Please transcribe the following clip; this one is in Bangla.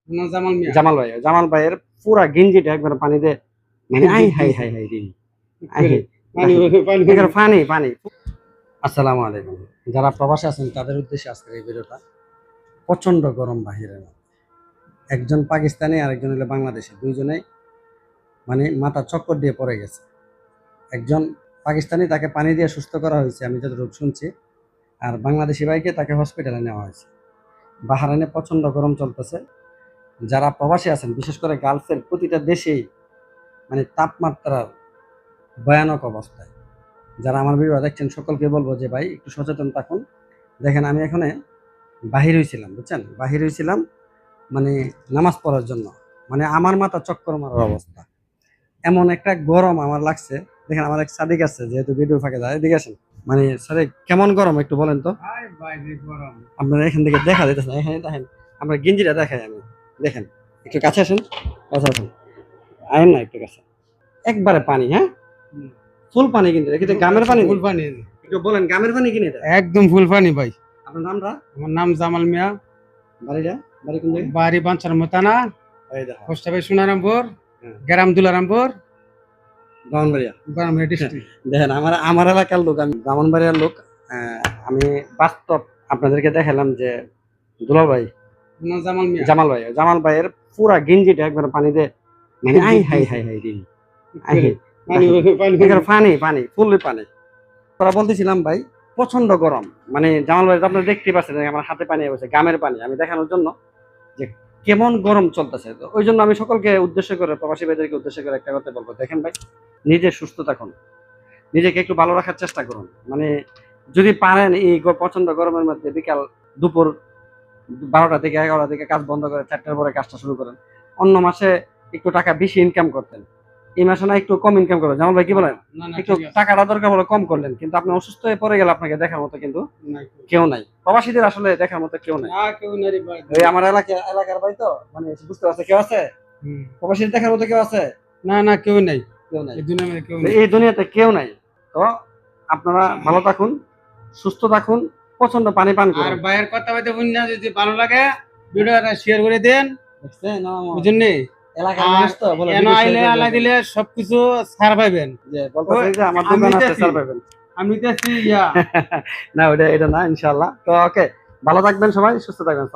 না, জামাল মিয়া। জামাল ভাইয়ের পুরা গেঞ্জিটা একবার পানিতে মানে আই হাই হাই হাই রে পানি পানি একবার পানি পানি। আসসালামু আলাইকুম। যারা প্রবাসে আছেন তাদের উদ্দেশ্যে আজকের এই ভিডিওটা। প্রচন্ড গরম বাহিরে, একজন পাকিস্তানি আর একজন হলো বাংলাদেশি, দুইজনেই মানে মাথা চক্কর দিয়ে পড়ে গেছে। একজন পাকিস্তানি, তাকে পানি দিয়ে সুস্থ করা হয়েছে আমি যতটুকু শুনছি, আর বাংলাদেশি ভাইকে তাকে হসপিটালে নেওয়া হয়েছে। বাহরাইনে প্রচন্ড গরম চলতেছে। যারা প্রবাসী আছেন, বিশেষ করে গালফের প্রতিটা দেশেই মানে তাপমাত্রার ভয়ানক অবস্থায়। যারা আমার ভিডিও দেখছেন সকলকে বলবো যে ভাই একটু সচেতন থাকুন। দেখেন আমি এখানে বাহির হয়েছিলাম, বুঝছেন, বাহির হয়েছিলাম মানে নামাজ পড়ার জন্য, মানে আমার মাথা চক্কর মারার অবস্থা, এমন একটা গরম আমার লাগছে। দেখেন আমার এক সাদিক আছে, যেহেতু ভিডিও ফাঁকে যায়, এদিকে আসেন। মানে স্যার কেমন গরম একটু বলেন তো। বাইরে গরম। আপনারা এখান থেকে দেখা যাইতেছে না, এখানে দেখেন আমরা গেঞ্জিটা দেখাই আমি। দেখেন একটু কাছে আসেন, কাছে আসেন, আয়েন না একটু কাছে। একবারে পানি, হ্যাঁ ফুল পানি, কিন্তু এটা গ্রামের পানি। ফুল পানি, একটু বলেন গ্রামের পানি কিনে এটা। একদম ফুল পানি ভাই। আপনার নামটা? আমার নাম জামাল মিয়া। বাড়িটা বাড়ি কোন জায়গায়? বাড়ি বাঞ্চার মতানা, এই দেখো পোস্ট অফিস সোনারামপুর, হ্যাঁ। গ্রাম দুলারামপুর, ব্রাহ্মণবাড়িয়া। ব্রাহ্মণবাড়িয়া ডিস্ট্রিক্ট। দেখেন আমার এলাকার লোক, আমি ব্রাহ্মণবাড়িয়ার লোক। আমি বাস্তব আপনাদেরকে দেখালাম যে দুলা ভাই, না, জামাল মিয়া। জামাল ভাইয়ের পুরা গেঞ্জিটা একবার পানিতে মানে আই হাই হাই হাই রে পানি পানি একবার পানি পানি ফুললি পানি। তোরা বলতেছিলাম ভাই প্রচন্ড গরম, মানে জামাল ভাই আপনারা দেখতে পাচ্ছেন আমার হাতে পানি বসে, গ্রামের পানি, আমি দেখানোর জন্য যে কেমন গরম চলতেছে। তো ওই জন্য আমি সকলকে উদ্দেশ্য করে, প্রবাসী ভাইদেরকে উদ্দেশ্য করে একটা কথা বলবো, দেখেন ভাই নিজে সুস্থ থাকুন, নিজেকে একটু ভালো রাখার চেষ্টা করুন। মানে যদি পারেন এই প্রচন্ড গরমের মধ্যে বিকাল দুপুর 12টা থেকে 11টা থেকে কাজ বন্ধ করে 4টার পরে কাজটা শুরু করেন। অন্য মাসে একটু টাকা বেশি ইনকাম করতেন, এই মাসে না একটু কম ইনকাম করবেন। জামাল ভাই কি বলেন? না, না, একটু ঠিক আছে। টাকাটা দরকার হলে কম করলেন, কিন্তু আপনি অসুস্থ হয়ে পড়ে গেলে আপনাকে দেখার মতো কিন্তু না, কেউ নাই। প্রবাসীদের আসলে দেখার মতো কেউ নাই। কেউ নাই রে ভাই। ওই আমার এলাকার ভাই তো, মানে বুঝতে পারছে কেউ আছে? হুম। প্রবাসীদের দেখার মতো কেউ আছে? না, না, কেউ নাই। কেউ নাই, এই দুনিয়ার মধ্যে কেউ নাই। এই দুনিয়াতে কেউ নাই। তো আপনারা ভালো থাকুন, সুস্থ থাকুন, প্রচন্ড পানি পান আর করুন। ভাইয়ের কথা বলতে বুঝনা, যদি ভালো লাগে ভিডিওটা শেয়ার করে দেন, দেখছেন বুঝলেন? এলাকার মানুষ তো বলে এন আইলে আলাই দিলে সবকিছু ছাড় পাইবেন। যে বলতেছে যে আমার দোকান আছে, স্যার পাবেন। আমি তো ইয়া না ওটা এটা না, ইনশাআল্লাহ। তো ওকে, ভালো থাকবেন সবাই, সুস্থ থাকবেন।